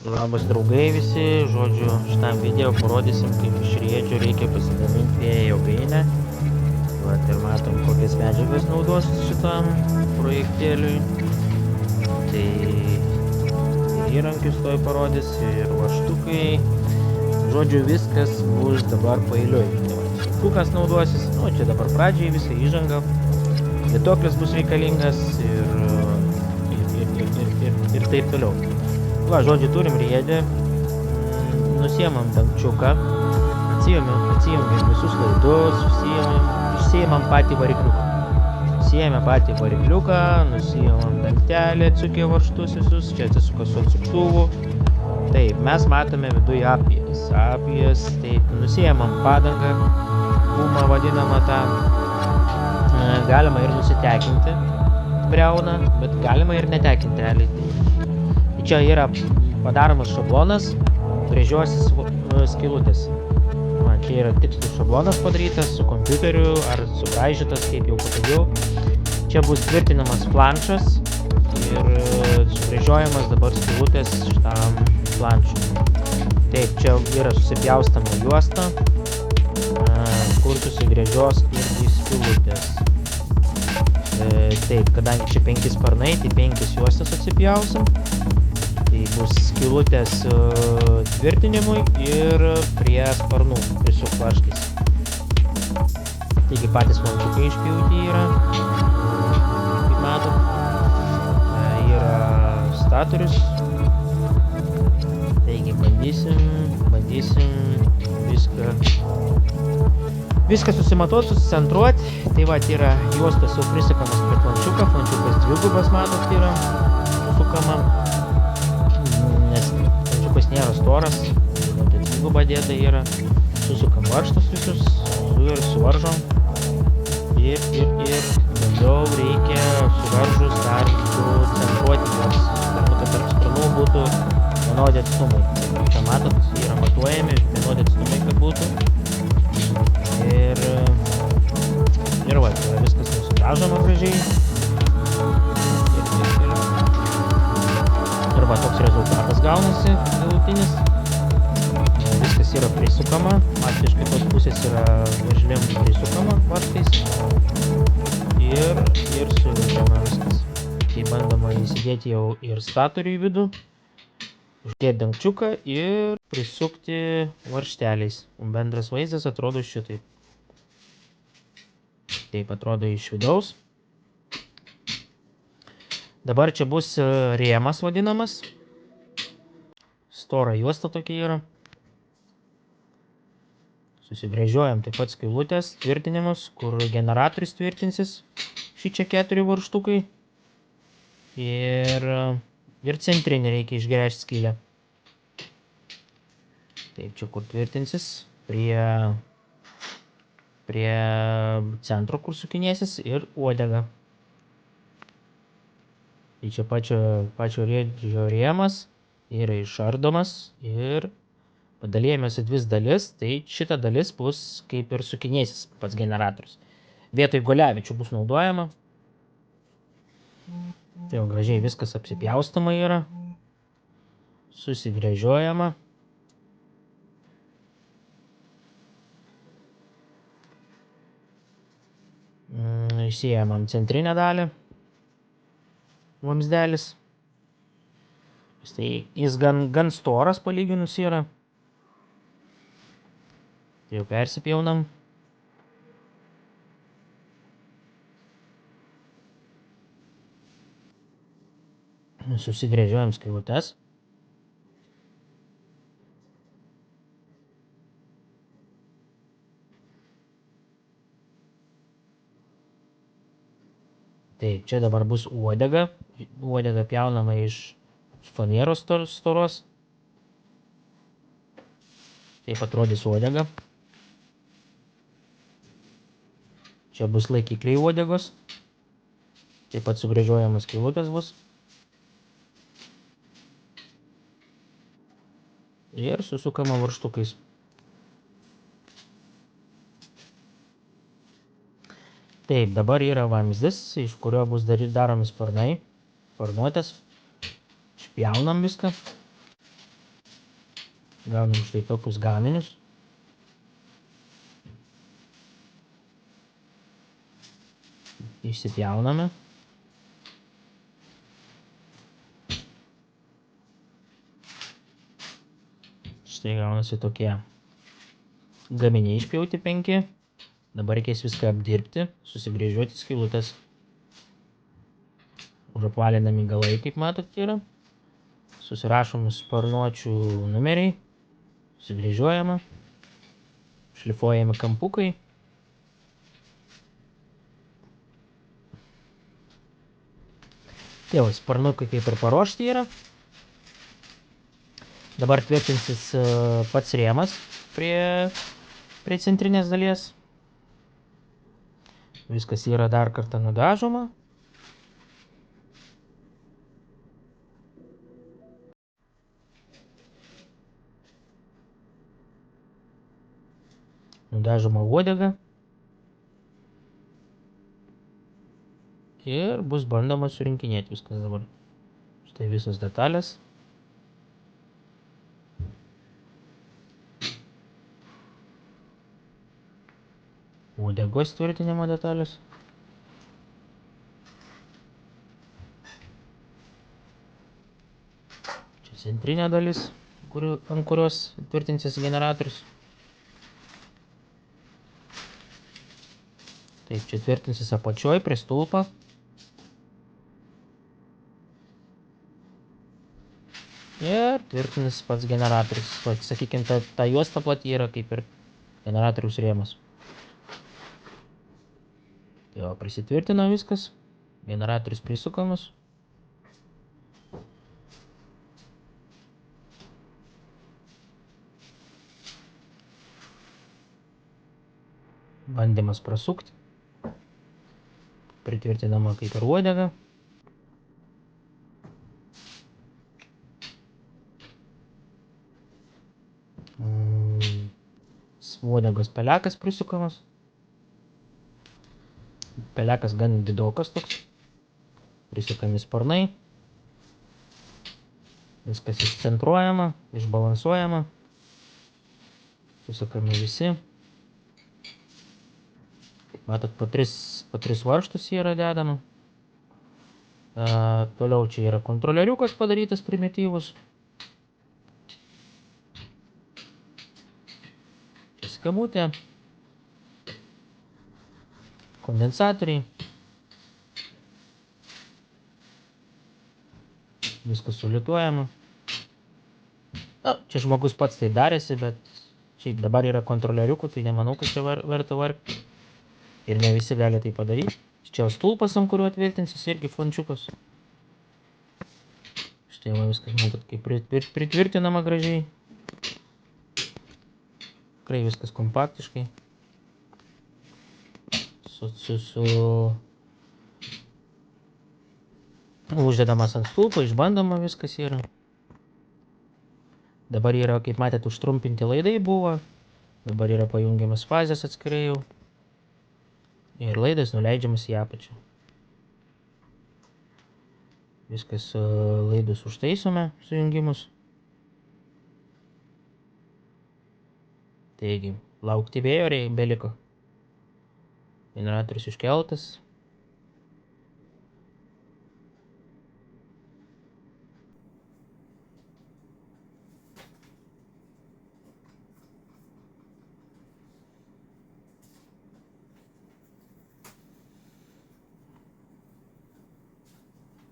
Labas draugai visi, žodžiu, šitam video parodysim, kaip iš riedžio reikia pasigaminti vėjo jėgainę. Vat ir matom, kokias medžiagas naudos šitam projektėliui. Tai įrankius toj parodys ir vaštukai. Žodžiu, viskas bus dabar paeiliui. Štukas naudosis, nu čia dabar pradžiai visą įžangą. Vietoklis bus reikalingas ir taip toliau. Va, žodžiu, turim riedę, nusiemam dangčiuką, atsijungiam visus laidus, išsiemam patį varikliuką. Išsiemam patį varikliuką, nusiemam dangtelį, atsukę varžtus visus, čia atsisuka su atsuktuvu. Taip, mes matome viduje apijas, taip, nusiemam padangą, gumą vadinamą tą. Galima ir nusitekinti briauną, bet galima ir netekinti realiai. Čia yra padaromas šablonas, gręžiuosis skylutės. Čia yra tikslus šablonas padarytas su kompiuteriu ar subraižytas, kaip jau patogiau. Čia bus tvirtinamas flanšas ir sugręžiojamas dabar skylutės šitam flanšui. Taip, čia yra susipjaustama juosta, kur susigręžios irgi skylutės. Taip, kadangi čia 5 sparnai, tai 5 juostas atsipjausim. Tai bus skylutės tvirtinimui ir prie sparnų prisuk vaškais. Taigi patys valčiukai išpjauti yra, kaip matom. Yra statorius. Taigi bandysim viską susimatuot, susicentruot. Tai va, yra juostas jau prisikamas prie flančiuką, flančiukas dvigubas, matot, yra sukama. Nes flančiukas nėra storas, tai dviguba dėta yra. Susukam varžtus visus ir suvaržom. Ir daugiau reikia suvaržus dar sucentruoti, kad tarp sparnų būtų vienodi atstumai. Čia matot, yra matuojami, vienodi atstumai, kad būtų. Ir va, viskas nusidažoma gražiai. Ir va, toks rezultatas gaunasi galutinis. Viskas yra prisukama, iš kitos pusės yra veržlėm prisukama vaškais. Ir suveržama viskas. Tai bandoma įsidėti jau ir statorių į vidų, uždėti dangčiuką ir prisukti varžteliais. Bendras vaizdas atrodo šitaip. Taip atrodo iš vidaus. Dabar čia bus rėmas vadinamas. Stora juosta tokia yra. Susigręžiojam taip pat skylutės tvirtinimus, kur generatorius tvirtinsis. Šičia 4 varžtukai. Ir centrinį reikia išgręžti skylę. Taip, čia kur tvirtinsis. Prie centro, kur sukinėsis, ir uodega. Tai čia pačio riedžio rėmas yra išardomas ir padalėjomės į 2 dalis. Tai šita dalis bus kaip ir sukinėsis pats generatorius. Vietoj guliaviečių bus naudojama. Tai jau gražiai viskas apsipjaustama yra. Susigręžiojama. Išsiėmam centrinę dalį. Vamsdelis. Tai jis gan storas palyginus yra. Tai jau persipjaunam. Susigręžiojam skylutes. Taip, čia dabar bus uodega. Uodega pjaunama iš faneros storos. Taip atrodys uodega. Čia bus laikikliai uodegos. Taip pat sugręžiojamas skylutės bus. Ir susukama varžtukais. Taip, dabar yra vamzdis, iš kurio bus daromi sparnai, sparnuotės. Išpjaunam viską. Gaunam štai tokius gaminius. Išsipjauname. Štai gaunasi tokie gaminiai išpjauti 5. Dabar reikės viską apdirbti, susigrėžiuoti skylutes. Užapvalinami galai, kaip matot, yra. Susirašomi sparnuočių numeriai. Susigrėžiuojama. Šlifuojami kampukai. Tai jau, sparnukai kaip ir paruošti yra. Dabar tvirtinsis pats rėmas prie centrinės dalies. Viskas yra dar kartą nudažoma. Nudažoma uodega. Ir bus bandoma surinkinėti viskas dabar. Štai visos detalės. Uodegos tvirtinimo detalės. Čia centrinė dalis, ant kurios tvirtinsis generatorius. Taip, čia tvirtinsis apačioj prie stulpo. Ir tvirtinsis pats generatorius. Sakykime, ta juosta plati yra kaip ir generatoriaus rėmas. Jo, prisitvirtina viskas. Generatorius prisukamas. Bandymas prasukti. Pritvirtinama kaip ir uodega. Uodegos pelekas prisukamas. Pelekas gan didokas toks. Prisukami sparnai. Viskas išcentruojama, išbalansuojama. Susukami visi. Matot, po tris varžtus yra dedama. Toliau čia yra kontrolieriukas padarytas primityvus. Čia skabutė. Kondensatoriai. Viskas sulituojama. Čia žmogus pats tai darėsi, bet šiaip dabar yra kontrolieriukų, tai nemanau, kad čia verta vargti. Ir ne visi gali tai padaryti. Čia stulpas, ant kuriuo tvirtinsis, irgi flančiukas. Štai va viskas, matot, kaip pritvirtinama gražiai. Tikrai viskas kompaktiškai. Uždedamas ant stulpo, išbandoma viskas yra. Dabar yra, kaip matėt, užtrumpinti laidai buvo. Dabar yra pajungiamas fazės atskirai jau. Ir laidas nuleidžiamas į apačią. Viskas laidus užtaisome, sujungimus. Taigi, laukti vėjo beliko. Generatorius iškeltas.